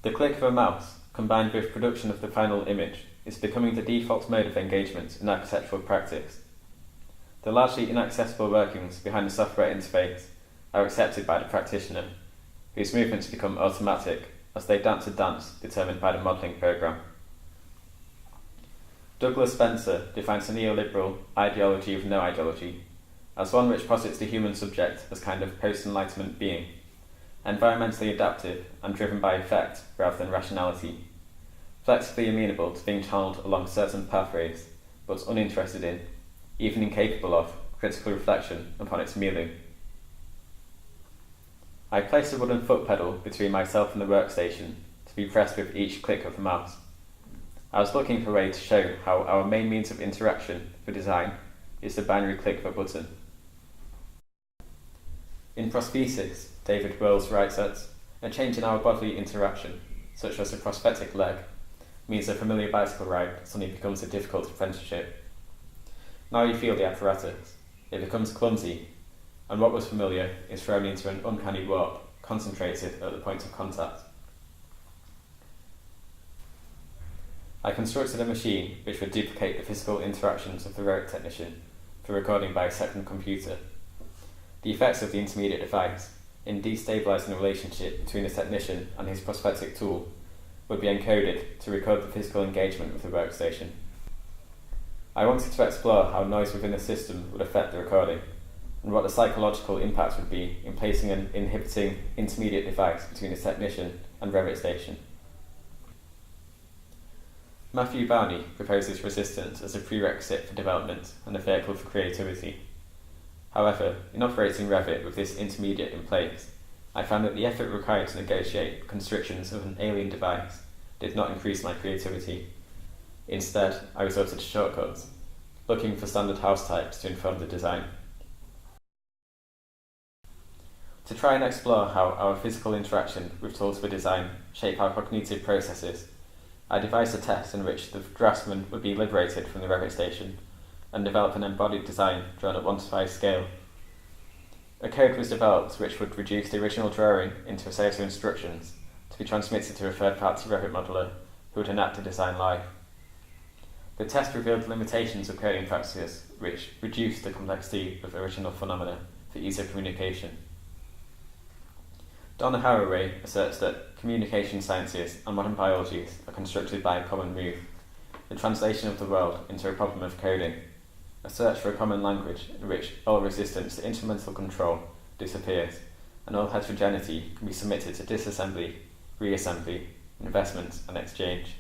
The click of a mouse, combined with production of the final image, is becoming the default mode of engagement in architectural practice. The largely inaccessible workings behind the software interface are accepted by the practitioner, whose movements become automatic as they dance a dance determined by the modelling programme. Douglas Spencer defines the neoliberal ideology of no ideology as one which posits the human subject as kind of post-enlightenment being, environmentally adaptive and driven by effect rather than rationality, flexibly amenable to being channeled along certain pathways, but uninterested in, even incapable of, critical reflection upon its milieu. I placed a wooden foot pedal between myself and the workstation to be pressed with each click of the mouse. I was looking for a way to show how our main means of interaction for design is the binary click of a button. In prosthesis, David Wells writes that a change in our bodily interaction, such as a prosthetic leg, means a familiar bicycle ride suddenly becomes a difficult apprenticeship. Now you feel the apparatus, it becomes clumsy, and what was familiar is thrown into an uncanny warp, concentrated at the point of contact. I constructed a machine which would duplicate the physical interactions of the Revit technician for recording by a second computer. The effects of the intermediate device in destabilizing the relationship between the technician and his prosthetic tool would be encoded to record the physical engagement with the workstation. I wanted to explore how noise within the system would affect the recording, and what the psychological impact would be in placing an inhibiting intermediate device between the technician and Revit station. Matthew Barney proposes resistance as a prerequisite for development and a vehicle for creativity. However, in operating Revit with this intermediate in place, I found that the effort required to negotiate constrictions of an alien device did not increase my creativity. Instead, I resorted to shortcuts, looking for standard house types to inform the design. To try and explore how our physical interaction with tools for design shape our cognitive processes, I devised a test in which the draftsman would be liberated from the Revit station and develop an embodied design drawn at 1:5 scale. A code was developed which would reduce the original drawing into a set of instructions to be transmitted to a third-party Revit modeler who would enact the design live. The test revealed the limitations of coding practices which reduced the complexity of original phenomena for ease of communication. Donna Haraway asserts that communication sciences and modern biologies are constructed by a common move, the translation of the world into a problem of coding, a search for a common language in which all resistance to instrumental control disappears and all heterogeneity can be submitted to disassembly, reassembly, investment and exchange.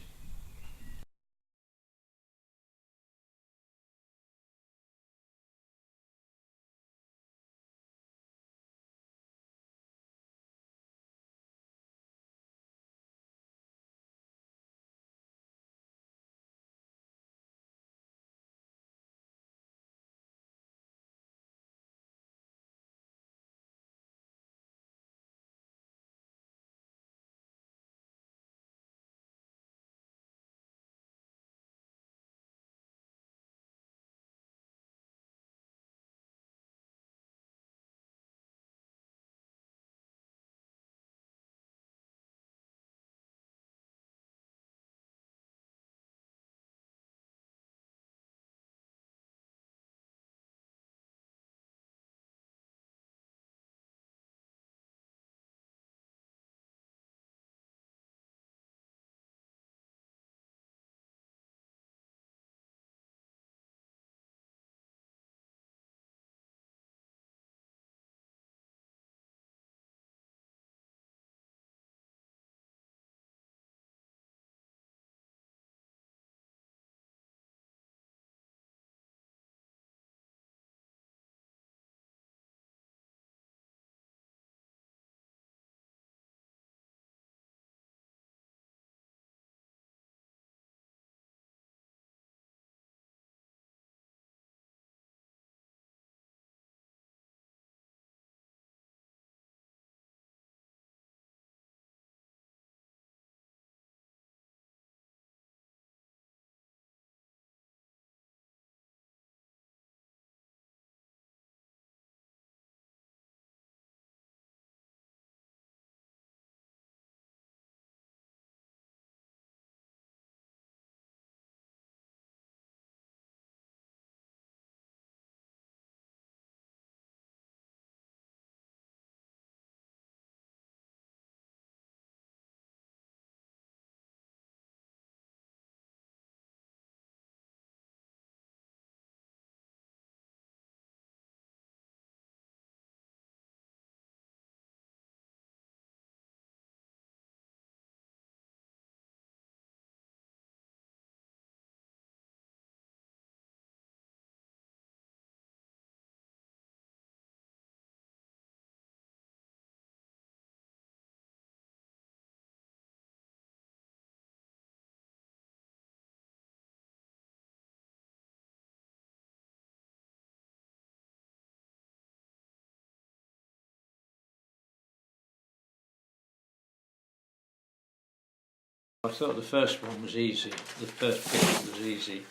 I thought the first one was easy. The first picture was easy.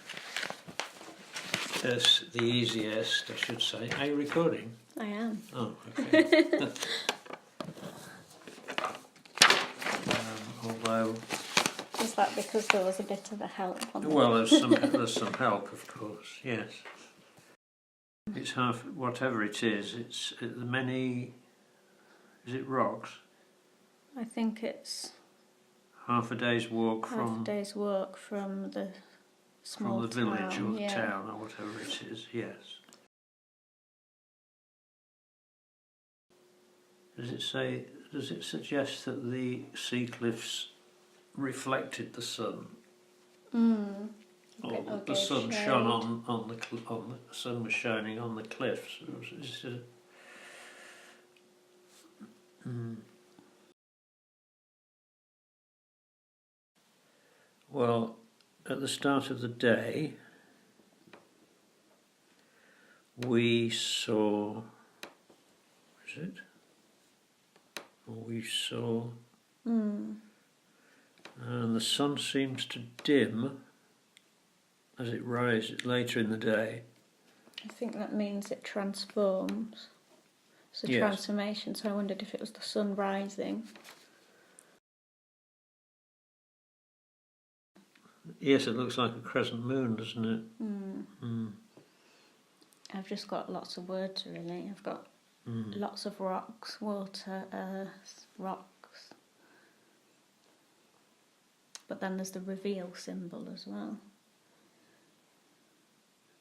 That's the easiest, I should say. Are you recording? I am. Oh, okay. Although... Is that because there was a bit of a help on it? Well, there's some help, of course, yes. It's half, whatever it is, it's the many... Is it rocks? I think it's... Half a day's walk half from... a day's walk from the small from the village town, or the yeah. town or whatever it is, yes. Does it suggest that the sea cliffs reflected the sun? Or the sun shone on the sun was shining on the cliffs? Well, at the start of the day, we saw, is it? We saw, and the sun seems to dim as it rises later in the day. I think that means it transforms. It's a transformation, so I wondered if it was the sun rising. Yes, it looks like a crescent moon, doesn't it? I've just got lots of words, really. I've got lots of rocks, water, earth, rocks. But then there's the reveal symbol as well.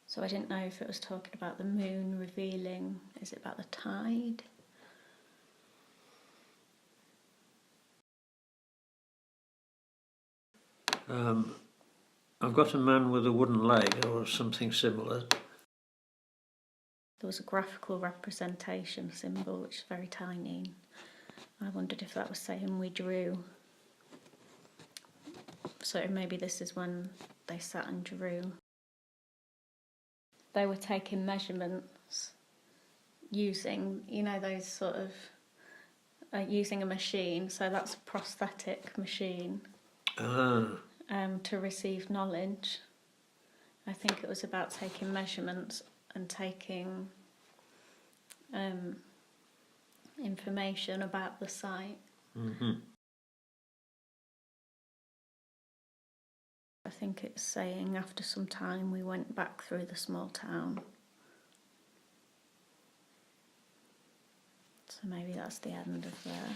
So I didn't know if it was talking about the moon revealing. Is it about the tide? I've got a man with a wooden leg or something similar. There was a graphical representation symbol which is very tiny. I wondered if that was saying we drew. So maybe this is when they sat and drew. They were taking measurements using, those sort of, using a machine. So that's a prosthetic machine to receive knowledge. I think it was about taking measurements and taking information about the site. I think it's saying after some time we went back through the small town. So maybe that's the end of there.